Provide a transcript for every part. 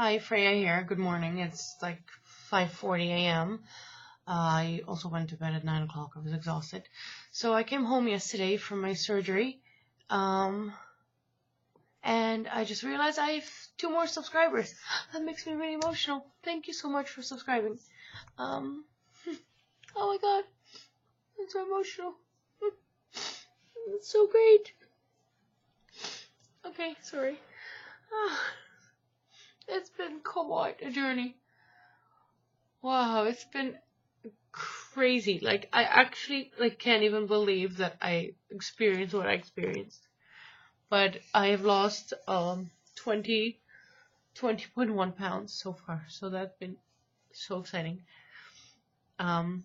Hi, Freya here. Good morning. It's like 5:40 a.m. I also went to bed at 9 o'clock. I was exhausted. So I came home yesterday from my surgery, um, and I just realized I have 2 more subscribers. That makes me really emotional. Thank you so much for subscribing. Um, oh my god, I'm so emotional. It's so great. Okay, sorry. It's been quite a journey. Wow, it's been crazy. Like, I actually can't even believe that I experienced what I experienced. But I have lost 20.1 pounds so far, so that's been so exciting. For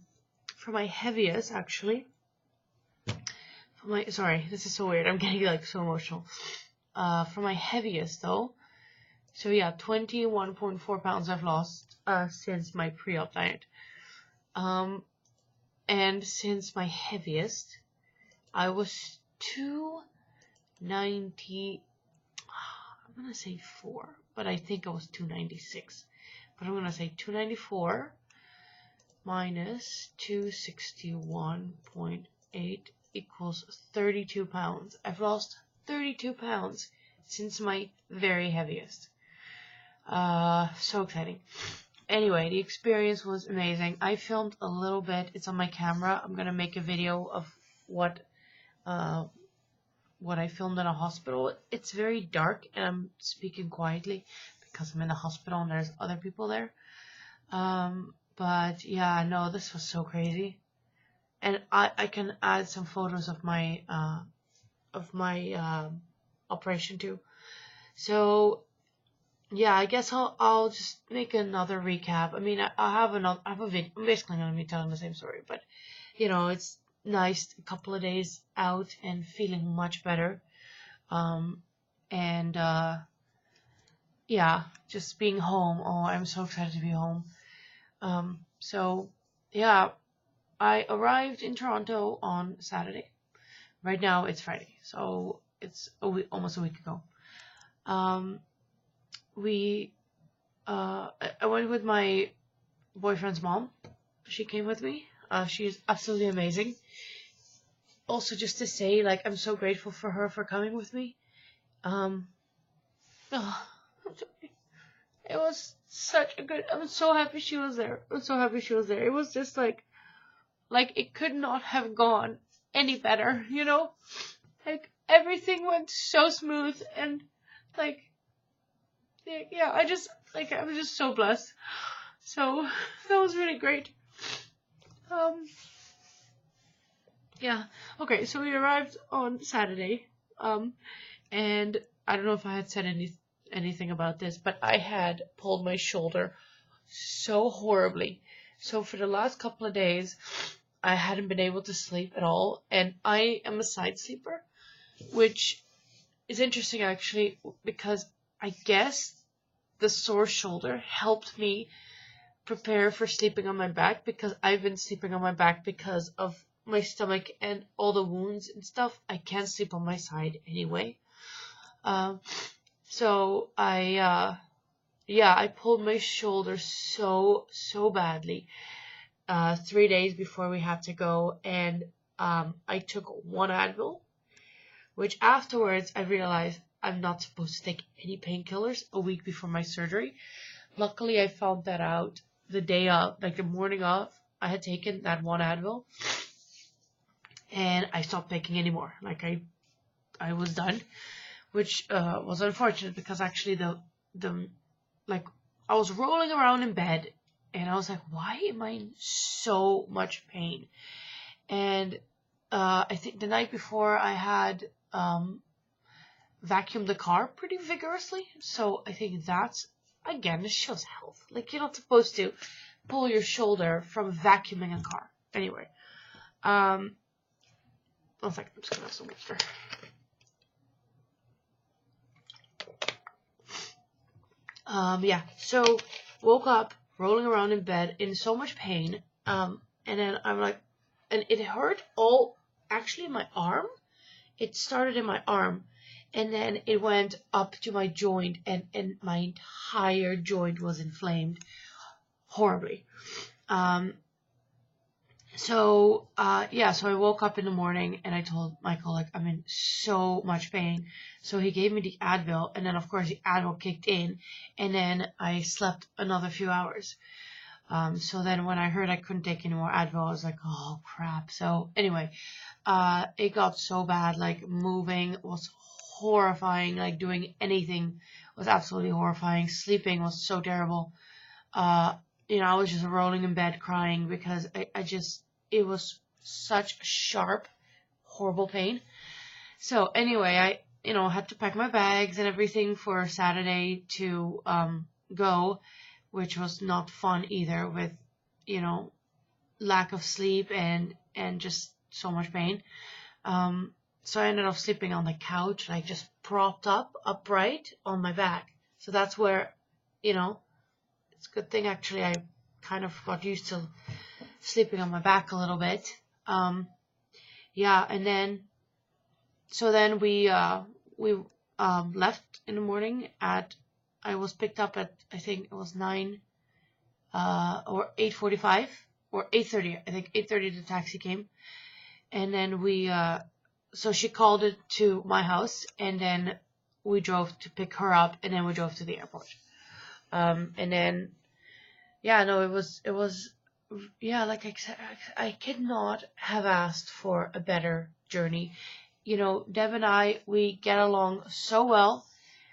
my heaviest, actually, sorry, this is so weird, I'm getting like so emotional. For my heaviest though, so yeah, 21.4 pounds I've lost since my pre-op diet. And since my heaviest, I was 290, I'm gonna say 4, but I think I was 296. But I'm gonna say 294 minus 261.8 equals 32 pounds. I've lost 32 pounds since my very heaviest. So exciting. Anyway, the experience was amazing. I filmed a little bit. It's on my camera. I'm gonna make a video of what I filmed in a hospital. It's very dark, and I'm speaking quietly because I'm in a hospital and there's other people there. But yeah, no, this was so crazy, and I can add some photos of my operation too. So yeah, I guess I'll just make another recap. I mean, I have a video. I'm basically gonna be telling the same story, but you know, it's nice a couple of days out and feeling much better. Yeah, just being home. Oh, I'm so excited to be home. So yeah, I arrived in Toronto on Saturday. Right now it's Friday, so it's almost a week ago. I went with my boyfriend's mom. She came with me. She's absolutely amazing. Also, just to say, like, I'm so grateful for her for coming with me. I'm sorry. It was such a good. I'm so happy she was there. I'm so happy she was there. It was just like it could not have gone any better, you know? Like, everything went so smooth, and like, yeah, I was just so blessed. So that was really great. Yeah. Okay, so we arrived on Saturday. And I don't know if I had said anything about this, but I had pulled my shoulder so horribly. So for the last couple of days, I hadn't been able to sleep at all, and I am a side sleeper, which is interesting actually, because I guess the sore shoulder helped me prepare for sleeping on my back, because I've been sleeping on my back because of my stomach and all the wounds and stuff. I can't sleep on my side anyway. So I pulled my shoulder so badly 3 days before we had to go, and I took 1 Advil, which afterwards I realized I'm not supposed to take any painkillers a week before my surgery. Luckily, I found that out the day of, like the morning of. I had taken that 1 Advil, and I stopped taking anymore. Like, I was done, which was unfortunate, because actually I was rolling around in bed, and I was like, why am I in so much pain? And I think the night before I had vacuumed the car pretty vigorously, so I think that's, again, this shows health. Like, you're not supposed to pull your shoulder from vacuuming a car. Anyway, one second, I'm just gonna have some water. Yeah, so woke up rolling around in bed in so much pain, and then I'm like, and it hurt actually my arm. It started in my arm, and then it went up to my joint, and my entire joint was inflamed horribly. So I woke up in the morning and I told Michael, like, I'm in so much pain. So he gave me the Advil, and then of course the Advil kicked in, and then I slept another few hours. So then when I heard I couldn't take any more Advil, I was like, oh crap. So anyway, it got so bad, like moving was horrifying, like doing anything was absolutely horrifying. Sleeping was so terrible. I was just rolling in bed crying because it was such sharp, horrible pain. So anyway, I, had to pack my bags and everything for Saturday to go, which was not fun either with, lack of sleep and just so much pain. So I ended up sleeping on the couch, like just propped up, upright on my back. So that's where, it's a good thing actually I kind of got used to sleeping on my back a little bit. And then we left in the morning I was picked up at, I think it was 9 or 8:45 or 8:30. I think 8:30 the taxi came. And then so she called it to my house, and then we drove to pick her up, and then we drove to the airport. And then, it was, like I said, I could not have asked for a better journey. Deb and I, we get along so well.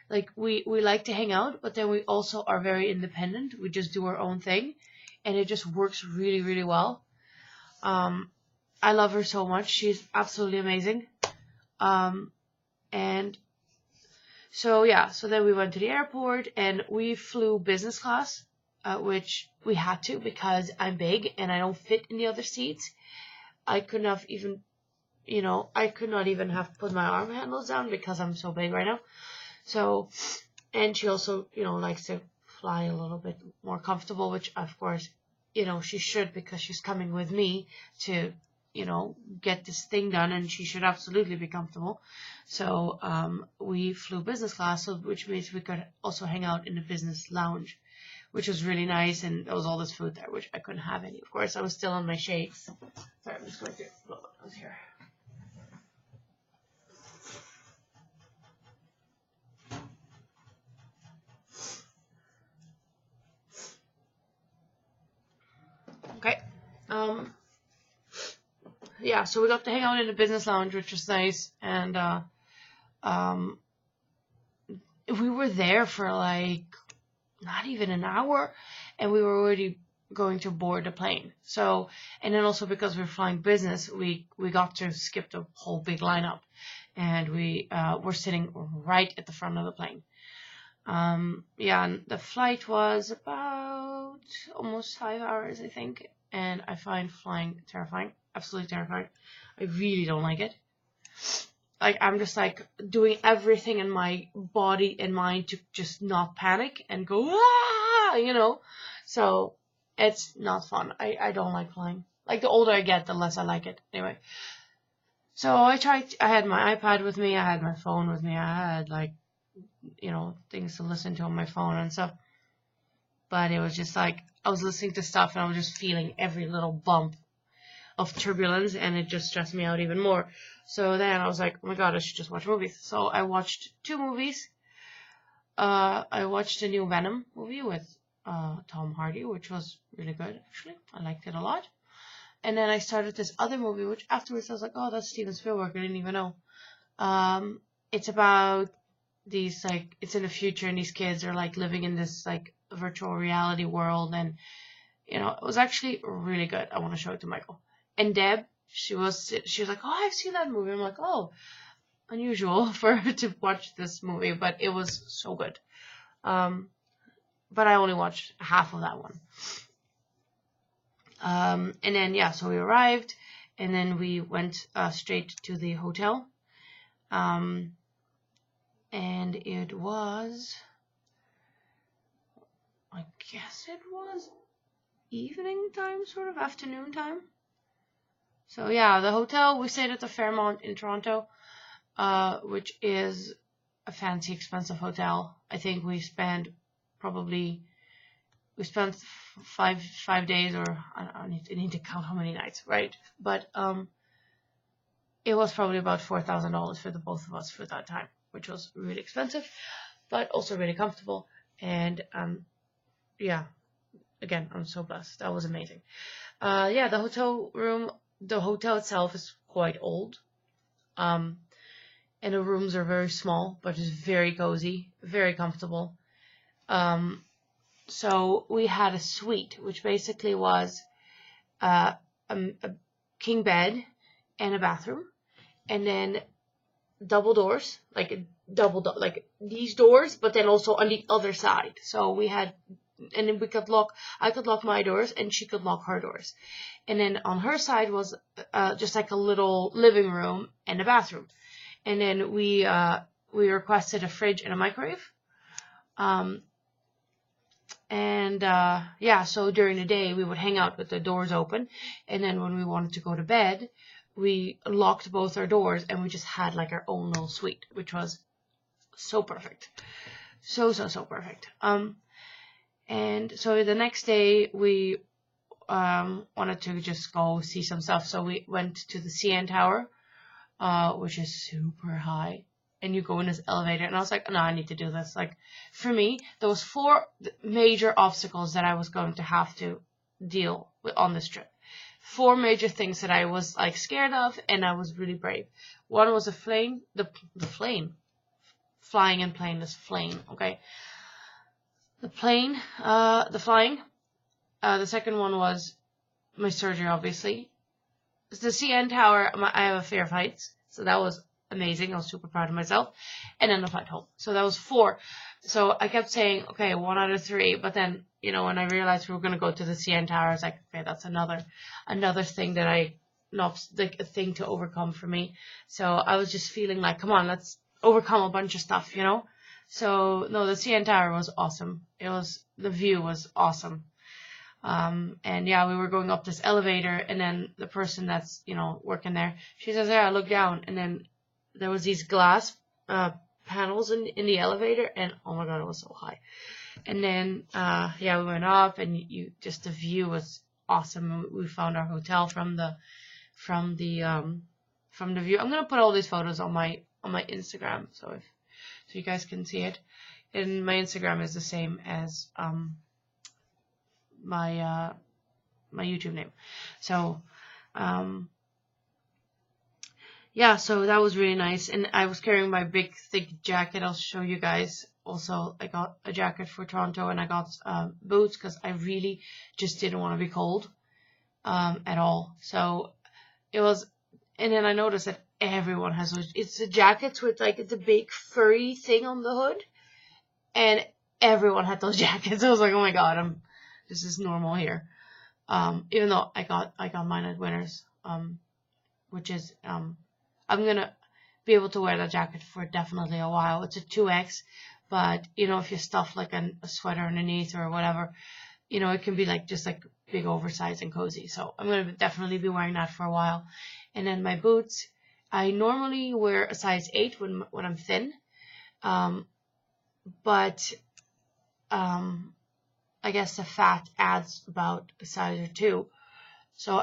Like, we like to hang out, but then we also are very independent. We just do our own thing, and it just works really, really well. I love her so much. She's absolutely amazing. And so then we went to the airport, and we flew business class, which we had to because I'm big and I don't fit in the other seats. I could not even have put my arm handles down because I'm so big right now. So, and she also, likes to fly a little bit more comfortable, which of course, she should, because she's coming with me to, get this thing done, and she should absolutely be comfortable. So, we flew business class, which means we could also hang out in the business lounge, which was really nice, and there was all this food there, which I couldn't have any. Of course, I was still on my shakes. Sorry, I'm just going to blow my nose here. Okay. So we got to hang out in the business lounge, which was nice, and we were there for like not even an hour, and we were already going to board the plane. So, and then also because we were flying business, we got to skip the whole big lineup, and we were sitting right at the front of the plane. And the flight was about almost 5 hours, I think, and I find flying terrifying, absolutely terrifying. I really don't like it. Like, I'm just like doing everything in my body and mind to just not panic and go, so it's not fun. I don't like flying. Like, the older I get, the less I like it. Anyway, so I had my iPad with me, I had my phone with me, I had like, things to listen to on my phone and stuff. But it was just like, I was listening to stuff and I was just feeling every little bump of turbulence, and it just stressed me out even more. So then I was like, oh my god, I should just watch movies. So I watched 2 movies. I watched the new Venom movie with Tom Hardy, which was really good, actually. I liked it a lot. And then I started this other movie, which afterwards I was like, oh, that's Steven Spielberg. I didn't even know. It's about these, like, it's in the future, and these kids are like living in this like virtual reality world, and it was actually really good. I want to show it to Michael. And Deb, she was like, oh, I've seen that movie. I'm like, oh, unusual for her to watch this movie, but it was so good. But I only watched half of that one. And then so we arrived, and then we went straight to the hotel. And it was, I guess it was evening time, sort of afternoon time. So the hotel, we stayed at the Fairmont in Toronto, which is a fancy, expensive hotel. I think we spent 5 days, or I need to count how many nights, right? But it was probably about $4,000 for the both of us for that time, which was really expensive, but also really comfortable. And yeah, again, I'm so blessed. That was amazing. Yeah, the hotel itself is quite old. And the rooms are very small, but it's very cozy, very comfortable. So we had a suite, which basically was a king bed and a bathroom, and then double doors, like these doors, but then also on the other side. So we had, and then I could lock my doors, and she could lock her doors. And then on her side was just like a little living room and a bathroom. And then we requested a fridge and a microwave. Yeah, so during the day we would hang out with the doors open, and then when we wanted to go to bed, we locked both our doors, and we just had like our own little suite, which was so perfect. So perfect. And so the next day we wanted to just go see some stuff, so we went to the CN Tower, which is super high, and you go in this elevator, and I was like, no, I need to do this. Like, for me, there was 4 major obstacles that I was going to have to deal with on this trip. 4 major things that I was like scared of, and I was really brave. One was the flying and plane is flame, okay? The flying. The second one was my surgery, obviously. The CN Tower, I have a fear of heights, so that was amazing. I was super proud of myself. And then the flight home. So that was 4. So I kept saying, okay, 1 out of 3. But then, when I realized we were going to go to the CN Tower, I was like, okay, that's another thing that a thing to overcome for me. So I was just feeling like, come on, let's overcome a bunch of stuff, So no, the CN Tower was awesome. The view was awesome. And yeah, we were going up this elevator, and then the person that's, working there, she says, yeah, look down. And then there was these glass, panels in the elevator, and oh my God, it was so high. And then, yeah, we went up, and the view was awesome. We found our hotel from the view. I'm going to put all these photos on my Instagram, so you guys can see it. And my Instagram is the same as, my YouTube name. So yeah, so that was really nice. And I was carrying my big thick jacket. I'll show you guys. Also, I got a jacket for Toronto, and I got boots because I really just didn't want to be cold at all. So it was, and then I noticed that everyone has those. It's the jackets with like the big furry thing on the hood, and everyone had those jackets. I was like, oh my God, this is normal here. Even though I got mine at Winners, which is, I'm gonna be able to wear that jacket for definitely a while. It's a 2X, but if you stuff like a sweater underneath or whatever, it can be like just like big oversized and cozy. So I'm gonna definitely be wearing that for a while. And then my boots, I normally wear a size 8 when I'm thin, but I guess the fat adds about a size or 2. So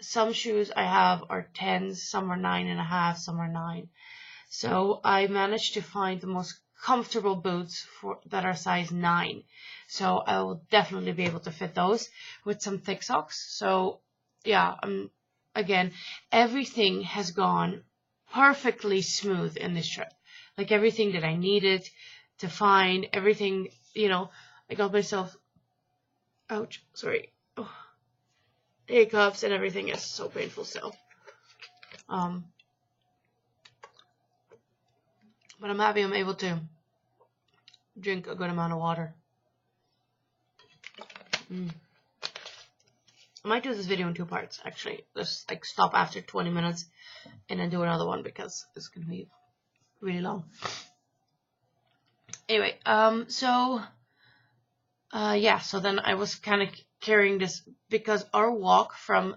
some shoes I have are 10s, some are 9.5, some are 9. So I managed to find the most comfortable boots that are size 9. So I will definitely be able to fit those with some thick socks. So yeah, again, everything has gone perfectly smooth in this trip. Like everything that I needed to find, everything, I got myself, ouch, sorry, hiccups and everything is so painful still. But I'm happy I'm able to drink a good amount of water. I might do this video in 2 parts, actually. Just like stop after 20 minutes and then do another one because it's going to be really long. Anyway, yeah, so then I was kind of carrying this because our walk from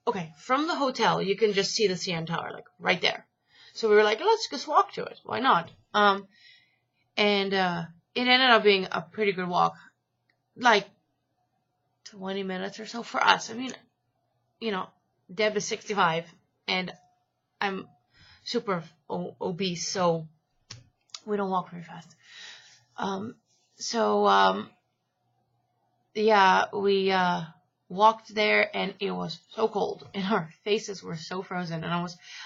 the hotel, you can just see the CN Tower, like right there. So we were like, let's just walk to it. Why not? And it ended up being a pretty good walk, like 20 minutes or so for us. I mean, Deb is 65 and I'm super obese, so we don't walk very fast. Yeah, we walked there, and it was so cold, and our faces were so frozen, and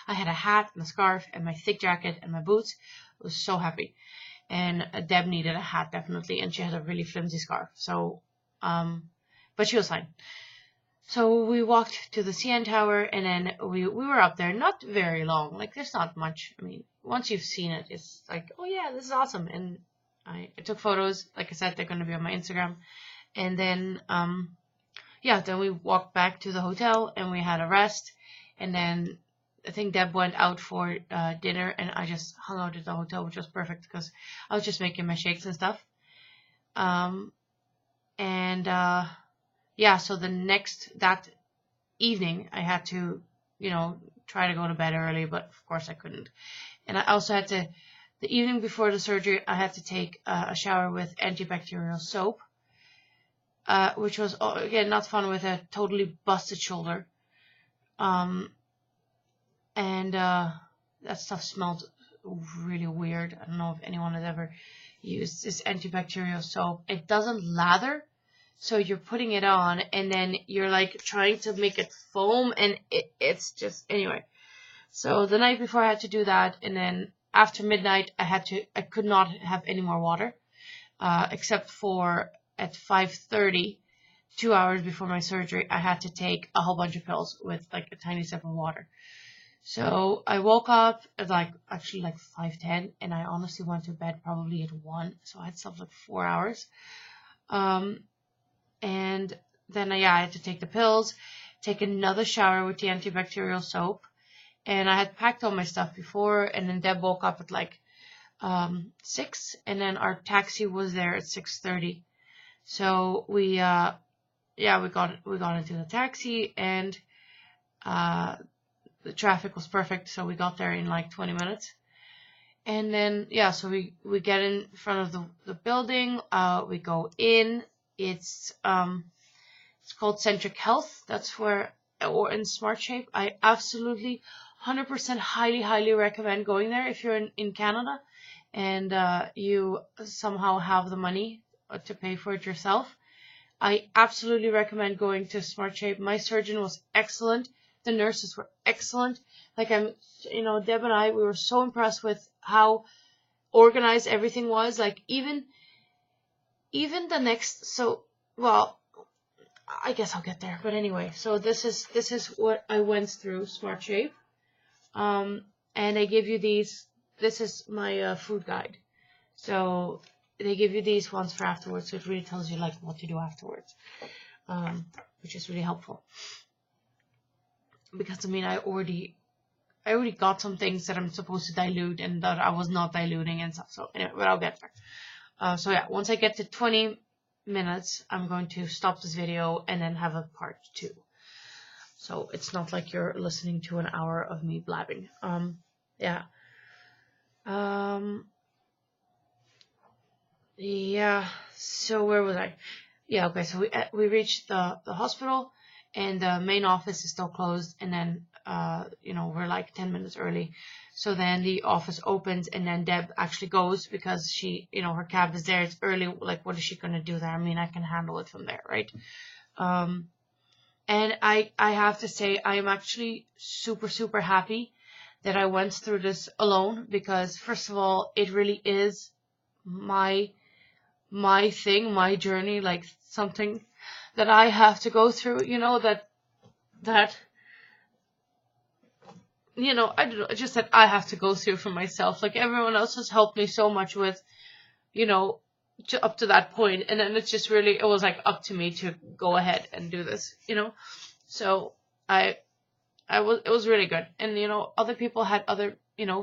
I had a hat and a scarf and my thick jacket and my boots. I was so happy. And Deb needed a hat definitely, and she had a really flimsy scarf. So, but she was fine. So we walked to the CN Tower, and then we were up there, not very long. Like, there's not much. I mean, once you've seen it, it's like, oh yeah, this is awesome. And I took photos. Like I said, they're going to be on my Instagram. And then, then we walked back to the hotel, and we had a rest. And then I think Deb went out for dinner, and I just hung out at the hotel, which was perfect because I was just making my shakes and stuff. So that evening, I had to, try to go to bed early, but of course I couldn't. And I also had to, the evening before the surgery, I had to take a shower with antibacterial soap, which was, again, not fun with a totally busted shoulder. That stuff smelled really weird. I don't know if anyone has ever used this antibacterial soap. It doesn't lather. So you're putting it on, and then you're like trying to make it foam, and it's just, anyway. So the night before I had to do that, and then after midnight I could not have any more water, except for at 5:30, 2 hours before my surgery, I had to take a whole bunch of pills with like a tiny sip of water. So I woke up at like 5:10, and I honestly went to bed probably at 1, so I had slept like 4 hours. And then, I had to take the pills, take another shower with the antibacterial soap. And I had packed all my stuff before, and then Deb woke up at like 6, and then our taxi was there at 6:30. So we got into the taxi, and the traffic was perfect, so we got there in like 20 minutes. And then, so we get in front of the building, we go in. It's called Centric Health. That's where, or in Smart Shape. I absolutely 100% highly recommend going there if you're in Canada and you somehow have the money to pay for it yourself. I absolutely recommend going to Smart Shape. My surgeon was excellent. The nurses were excellent. Like, Deb and I, we were so impressed with how organized everything was. Like, even the next, I guess I'll get there. But anyway, so this is what I went through Smart Shape. And they give you these, this is my food guide. So they give you these ones for afterwards. So it really tells you like what to do afterwards, which is really helpful. Because I already got some things that I'm supposed to dilute and that I was not diluting and stuff. So anyway, but I'll get there. Once I get to 20 minutes, I'm going to stop this video and then have a part 2. So it's not like you're listening to an hour of me blabbing. So where was I? Okay, so we reached the hospital, and the main office is still closed, and then we're like 10 minutes early. So then the office opens, and then Deb actually goes because she, her cab is there. It's early. Like, what is she going to do there? I can handle it from there, right? And I have to say, I am actually super happy that I went through this alone because, first of all, it really is my thing, my journey, like something that I have to go through, I don't know, just that I have to go through for myself. Like, everyone else has helped me so much with, up to that point, and then it's just really, it was like up to me to go ahead and do this, So it was really good. And, other people had other,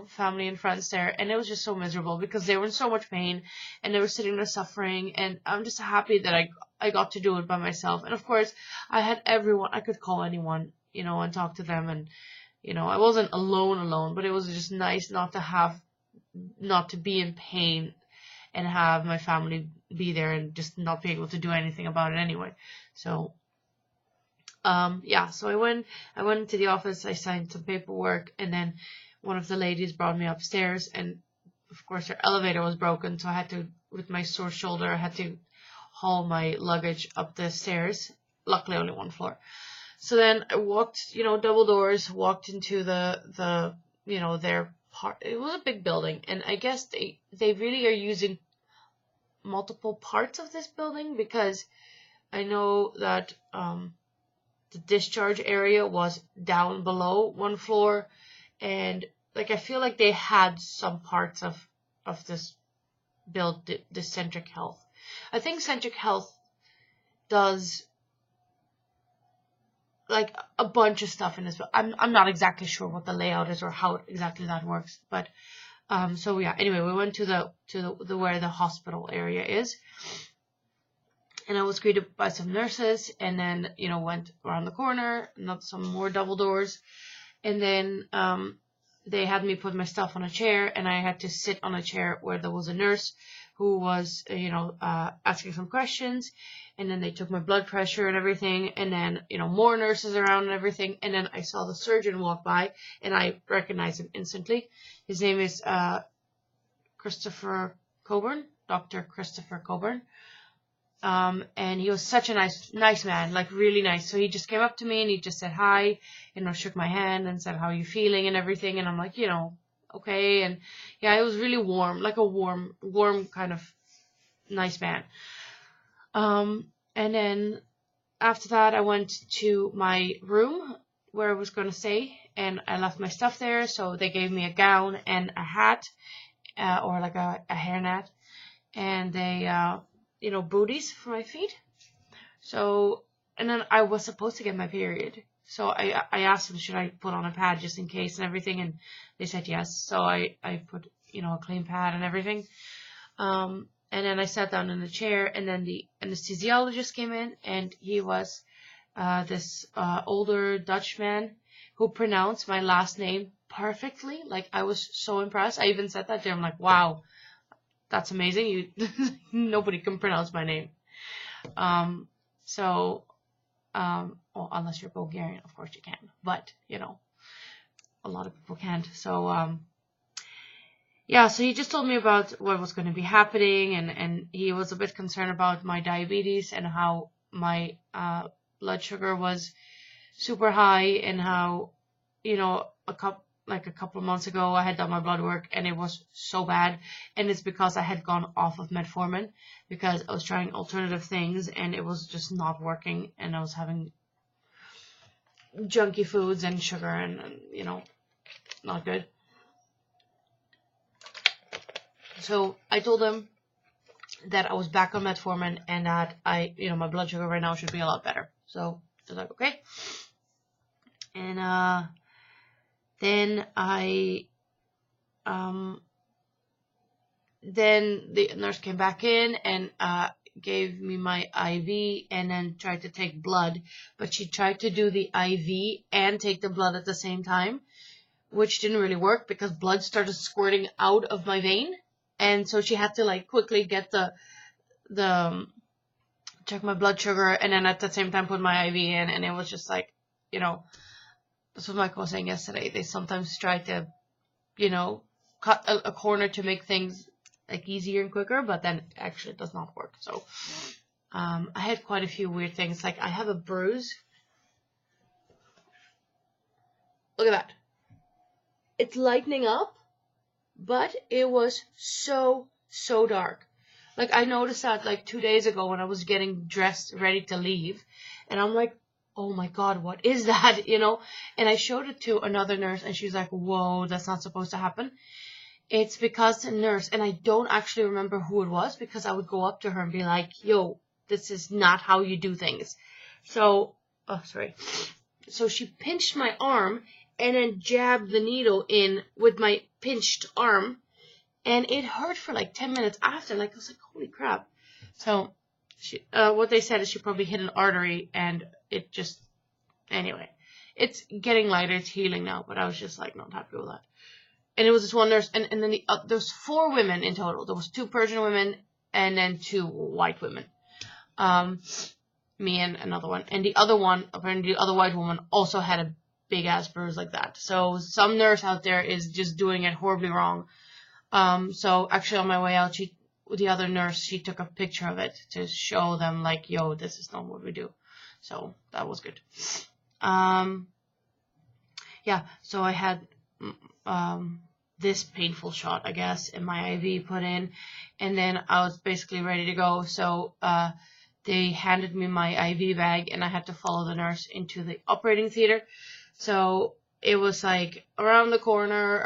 family and friends there, and it was just so miserable because they were in so much pain and they were sitting there suffering, and I'm just happy that I got to do it by myself. And of course, I had everyone, I could call anyone, and talk to them, and You know, I wasn't alone, but it was just nice not to be in pain and have my family be there and just not be able to do anything about it anyway. So, yeah, so I went into the office, I signed some paperwork, and then one of the ladies brought me upstairs, and of course her elevator was broken, so I had to, with my sore shoulder, I had to haul my luggage up the stairs. Luckily only one floor. So then I walked, double doors, walked into the their part. It was a big building, and I guess they really are using multiple parts of this building, because I know that the discharge area was down below one floor, and like I feel like they had some parts of this the Centric Health. I think Centric Health does like a bunch of stuff in this, but I'm not exactly sure what the layout is or how exactly that works. But so yeah, anyway, we went to the where the hospital area is, and I was greeted by some nurses, and then went around the corner, not some more double doors, and then they had me put my stuff on a chair, and I had to sit on a chair where there was a nurse who was asking some questions, and then they took my blood pressure and everything, and then more nurses around and everything, and then I saw the surgeon walk by, and I recognized him instantly. His name is Christopher Coburn, Dr. Christopher Coburn. And he was such a nice man, like really nice. So he just came up to me and he just said hi, shook my hand and said, "How are you feeling?" and everything. And I'm like, okay. And yeah, it was really warm, like a warm kind of nice man. And then after that, I went to my room where I was going to stay, and I left my stuff there. So they gave me a gown and a hat, or like a hairnet, and they, booties for my feet. So, and then I was supposed to get my period. So I asked them, should I put on a pad just in case and everything? And they said yes. So I put, a clean pad and everything. And then I sat down in the chair, and then the anesthesiologist came in, and he was this older Dutch man who pronounced my last name perfectly. Like, I was so impressed. I even said that to him, like, wow, that's amazing. Nobody can pronounce my name. Well, unless you're Bulgarian, of course you can. But, a lot of people can't. So, yeah, so he just told me about what was going to be happening, and he was a bit concerned about my diabetes and how my blood sugar was super high, and how, a couple of months ago I had done my blood work and it was so bad, and it's because I had gone off of metformin because I was trying alternative things and it was just not working, and I was having junky foods and sugar and not good. So I told them that I was back on metformin and that my blood sugar right now should be a lot better. So I was like, okay. And then then the nurse came back in and gave me my IV and then tried to take blood, but she tried to do the IV and take the blood at the same time, which didn't really work because blood started squirting out of my vein. And so she had to quickly get the check my blood sugar and then at the same time put my IV in, and it was just that's what Michael was saying yesterday. They sometimes try to, cut a corner to make things easier and quicker, but then actually it does not work. So I had quite a few weird things. I have a bruise. Look at that. It's lightening up, but it was so dark. I noticed that 2 days ago when I was getting dressed, ready to leave, and I'm like, oh my God, what is that? And I showed it to another nurse, and she's like, whoa, that's not supposed to happen. It's because the nurse, and I don't actually remember who it was, because I would go up to her and be like, yo, this is not how you do things. So, So she pinched my arm and then jabbed the needle in with my pinched arm, and it hurt for 10 minutes after. I was like, holy crap. So she, what they said is she probably hit an artery, and it just, anyway, it's getting lighter, it's healing now, but I was just like not happy with that. And it was this one nurse, and then there was 4 women in total. There was 2 Persian women and then 2 white women. Me and another one. And the other one, apparently the other white woman, also had a big ass bruise like that. So some nurse out there is just doing it horribly wrong. So actually on my way out, the other nurse, she took a picture of it to show them like, yo, this is not what we do. So that was good. Yeah, so I had this painful shot, I guess, and my IV put in, and then I was basically ready to go. So they handed me my IV bag, and I had to follow the nurse into the operating theater. So it was like around the corner,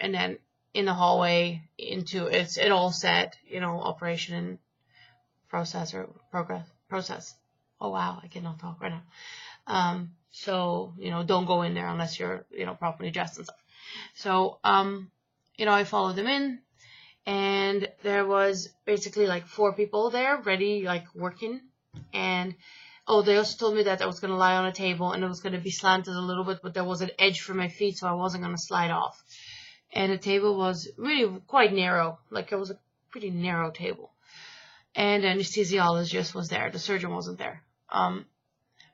and then in the hallway into it all set, you know, operation process. Oh wow, I cannot talk right now. So, you know, don't go in there unless you're, you know, properly dressed and stuff. So, you know, I followed them in, and there was basically like 4 people there ready, like working. And, oh, they also told me that I was going to lie on a table and it was going to be slanted a little bit, but there was an edge for my feet, so I wasn't going to slide off. And the table was really quite narrow, like it was a pretty narrow table. And the anesthesiologist was there, the surgeon wasn't there.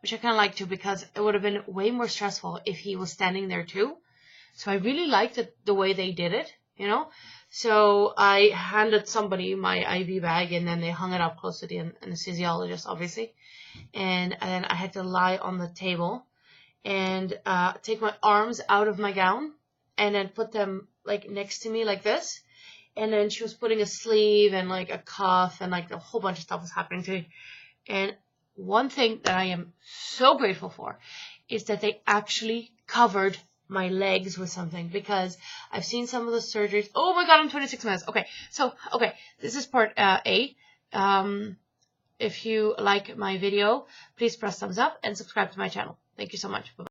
Which I kind of liked too, because it would have been way more stressful if he was standing there too. So I really liked the way they did it, you know. So I handed somebody my IV bag, and then they hung it up close to the anesthesiologist, obviously. And then I had to lie on the table and take my arms out of my gown and then put them like next to me like this. And then she was putting a sleeve and like a cuff, and like a whole bunch of stuff was happening to me. And one thing that I am so grateful for is that they actually covered my legs with something, because I've seen some of the surgeries. Oh my god, I'm 26 minutes. Okay, so, this is part A. If you like my video, please press thumbs up and subscribe to my channel. Thank you so much. Bye-bye.